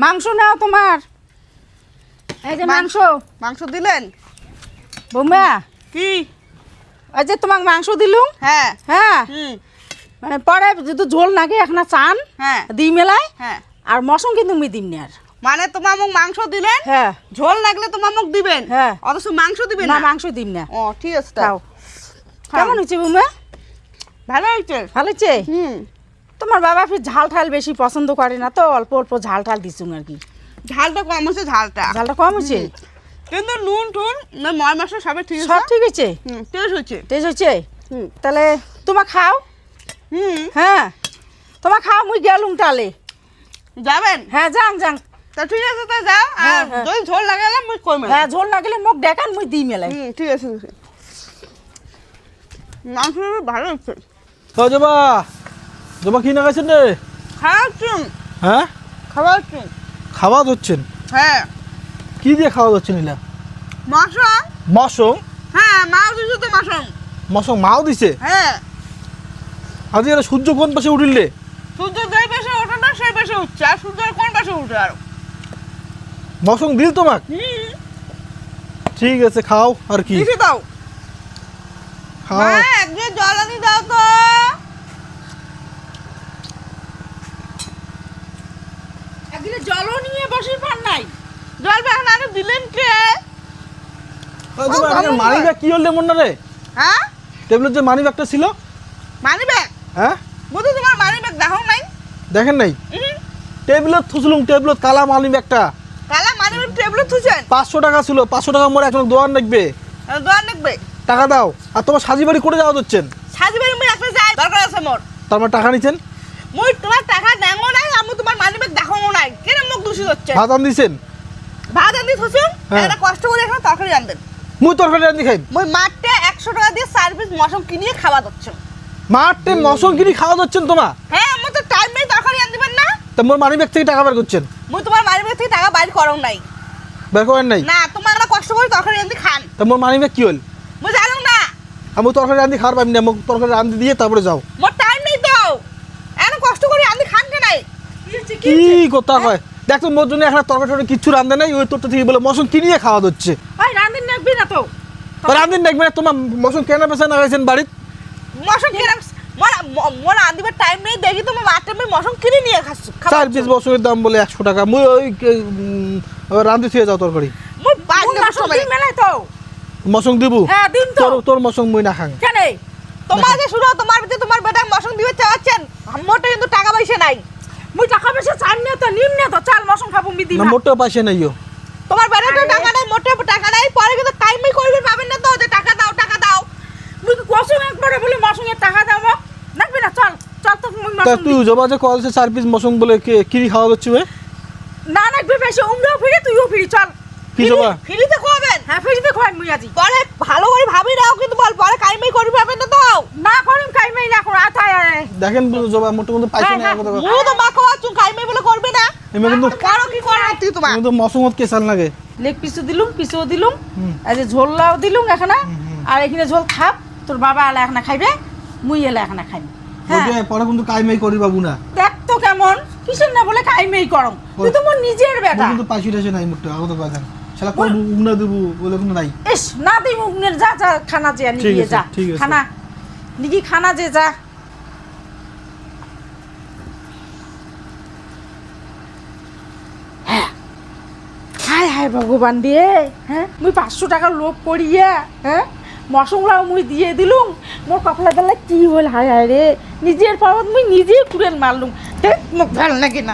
মাংস নাও তোমার, এই যে মাংস। মাংস দিলেন বৌমা? কি? এই যে তোমাকে মাংস দিলুম। হ্যাঁ হ্যাঁ, হুম মানে পরে যদি ঝোল নাগে এখন চান হ্যাঁ দিই মেলায়, হ্যাঁ আর মশন কিন্তু মুই দিম না আর। মানে তোমার মুখ মাংস দিলেন, হ্যাঁ ঝোল লাগলে তোমার মুখ দিবেন, হ্যাঁ। অথচ মাংস দিবেন না, না। মাংস দিম না। ও ঠিক আছে, খাও। কেমন হয়েছে বৌমা? ভালো হয়েছে। ভালো হয়েছে? হুম তোমার বাবা ফির ঝাল ঠাল বেশি পছন্দ করে না তো, অল্প অল্প ঝাল ঠাল দিছুম আর কি। ঝালটা কম হচ্ছে, ঝালটা ঝালটা কম হয়েছে? কিন্তু নুন টুন না ময় মশলা সবই ঠিক আছে, সব ঠিক হয়েছে? টেস্ট হচ্ছে। টেস্ট হয়েছে? হুম তাহলে তোমার খাও। হুম হ্যাঁ তোমার খাও, মুই গেলুম তাহলে। যাবেন? হ্যাঁ যাং যাং। তা ঠিক আছে, তা যাও। হ্যাঁ, আর হ্যাঁ। যদি ঝোল লাগালাম মুই কইমেন। হ্যাঁ ঝোল না গেলে মুখ দেখান, মুই দিই মেলাই। ঠিক আছে, ঠিক আছে। মাংস ভালো হচ্ছে। ও জবা, জবা কি নাগাইছেন রে? খাওয়াচ্ছুন, হ্যাঁ, খাওয়াচ্ছুন। খাওয়া হচ্ছেন? হ্যাঁ কি দিয়ে খাওয়া হচ্ছেন এলা? মাংস। মশং? হ্যাঁ মাও দিছো তো মাংস। মশং মাও দিছে? হ্যাঁ আজ এরা সূর্য কোন পাশে উঠিলে? সূর্য যেই পাশে ওঠে না সেই পাশে উঠছে, আর সূর্যের কোন পাশে উঠে আর? মশং দিল তোমাক? ঠিক আছে, খাও আর কি। দিছি দাও। খাও। মা একজন জল আনি দাও তো। একদিনে জলও নিয়ে বসে পার নাই। জল এখন আনি দিলেন কে? মানি ব্যাগ কি হলে মন না রে? হ্যাঁ টেবিলের যে মানি ব্যাগটা ছিল? Money bag? হ্যাঁ, বুঝো তোমার মানি ব্যাগ দেখো নাই? দেখেন নাই? টেবিলত থুসলুম, টেবিলত কালা মানি ব্যাগটা কালা মানি ব্যাগ টেবিলে থুছেন? 500 টাকা ছিল। 500 টাকা মোর এখন দোয়ান লাগবে, দোয়ার নেকবে। টাকা দাও। আর তোমার সাজি বাড়ি করে যাওয়া হচ্ছেন, সাজি বাড়ি মুই একটা যাই, দরকার আছে মোর। তার মানে টাকা নিচ্ছেন? মুই তোমার টাকা নেমো নাই, আমি তোমার মানি ব্যাগ দেখাবো নাই। কেন মুখ দূষিত হচ্ছে? ভাত আন দিছেন? ভাত আনি থুছেন, হ্যাঁ। একটা কষ্ট করে এখানে তরকারি আনবেন। মুই তরকারি রান্ধি খাই। মুই মাঠে 100 টাকা দিয়ে সার্ভিস মশম কিনিয়ে খাওয়া যাচ্ছে। মাঠে মশং কিনি খাওয়া যাচ্ছেন তোমার? হ্যাঁ আমার তো টাইম নেই, তরকারি আন দিবেন না। তা মোর মানি ব্যাগ থেকে টাকা বের করছেন? মুই তোমার মানি ব্যাগ থেকে টাকা বাইর করো নাই। বের করেন নাই? না তোমার একটা কষ্ট করে তরকারি আনতে খান। তা মোর মানি ব্যাগ কি হল? মুই জানো না। আমি তরকারি রান্ধি খাওয়ার পাইনি না, মোক তরকারি রান্ধি দিয়ে তারপরে যাও। মোর টাইম নেই তো, এত কষ্ট করে আনতে খান কে নাই? কি কথা কয়? দেখ তো মোর জন্য এখন তরকারি টরকারি কিচ্ছু রান্ধে নাই, ওই তোরটা থেকে বলে মশং কিনিয়ে খাওয়া হচ্ছে। ওই রান্দিন নাকবি না তো? রান্ধেন দেখবে না তোমার মশং কেনা বেচা না গেছেন বাড়িত? মশম কিনে মোর আনদিবার টাইম নেই, দেখি তোমার মাঠে আমি মশম কিনে নিয়ে খাচ্ছি। 4 পিস মশংয়ের দাম বলে 100 টাকা। মুই ওই রান্ধি থুয়ে যাও তরকারি। মুই বাদ মুই দেব মাংস সময়। দিই মেলাই তো। মশং দিব? হ্যাঁ দিন তো। তোর মশং মুই না খাং। কেন? তোমার যে শুনো, তোমার ভিতরে তোমার বেটা মশম দিবে চাচ্ছেন, মোটে কিন্তু টাকা পয়সা নাই। মুই টাকা পয়সা চাই না তো, নিম না তো, চাল মশন খাবো মি দিই না না। মোটেও পাইছে নাইও। তোমার বেটা তো টাকা নাই, মোটে টাকা নাই, পরে কিন্তু টাইমই করবে পাবেন না তো, যে টাকা দাও টাকা দাও। মুই কসম একবারে বলি মশনের টাকা দাও মক। নাকবি না, চল চল তো মুই তা মশন তুই দিই। জবা যে কলছে 4 পিস মশং বলে কিনি খাওয়া হচ্ছে বে? না নাকবি বেশি, উমরাও ফিরি তুইও ফিরি, চল। কি জবা? ফ্রিতে খাওয়াবেন? হ্যাঁ ফিরিতে খোয়াই মুই আজি। পরে ভালো করে ভাবি নাও, কিন্তু বল পরে কাইমাই করবে পাবেন না তো। না করিম কাইমাই না কর আতায় আয়। দেখেন জবা মোটে মতো পাইছে না হ্যাঁ, কথা। মুই তো মা খাওয়াচ্ছু, কাইমাই বলে করবে না। এমে কিন্তু করো কি করো তুই তোমার। কিন্তু মশংত কেসাল লাগে। লেগ পিসও দিলুম, পিসও দিলুম, এই যে ঝোলটাও দিলুম এখানে। আর এখানে ঝোল খাপ, তোর বাবা এলা এখানে খাইবে, মুই এলা এখানে খাইবে। হ্যাঁ ওকে পরে কিন্তু কাইমাই করি বাবু না। দেখ তো কেমন কিসের না বলে কাইমেই করম, তুই তো মোর নিজের বেটা। মোর কিন্তু পাইছি টাইছে নাই মোটে আগত কথা। শালা কোন উগনা দেব বলে কোনো নাই। ইস না দিই মুগনের, যা যা খানা যে ঠিক নিয়ে আছে, যা ঠিক আছে। খানা নিগি খানা যে যা। হ্যাঁ হায় হায় ভগবান দিয়ে, হ্যাঁ মুই 500 টাকা লোভ করিয়া, হ্যাঁ মশলাও মুই দিয়ে দিলুম, মোর কপালে বেলা কি হল, হায় হায় রে নিজের পাওয়াত মুই নিজেই কুড়েন মারলুম। দেখ মুখ ভালো লাগে না।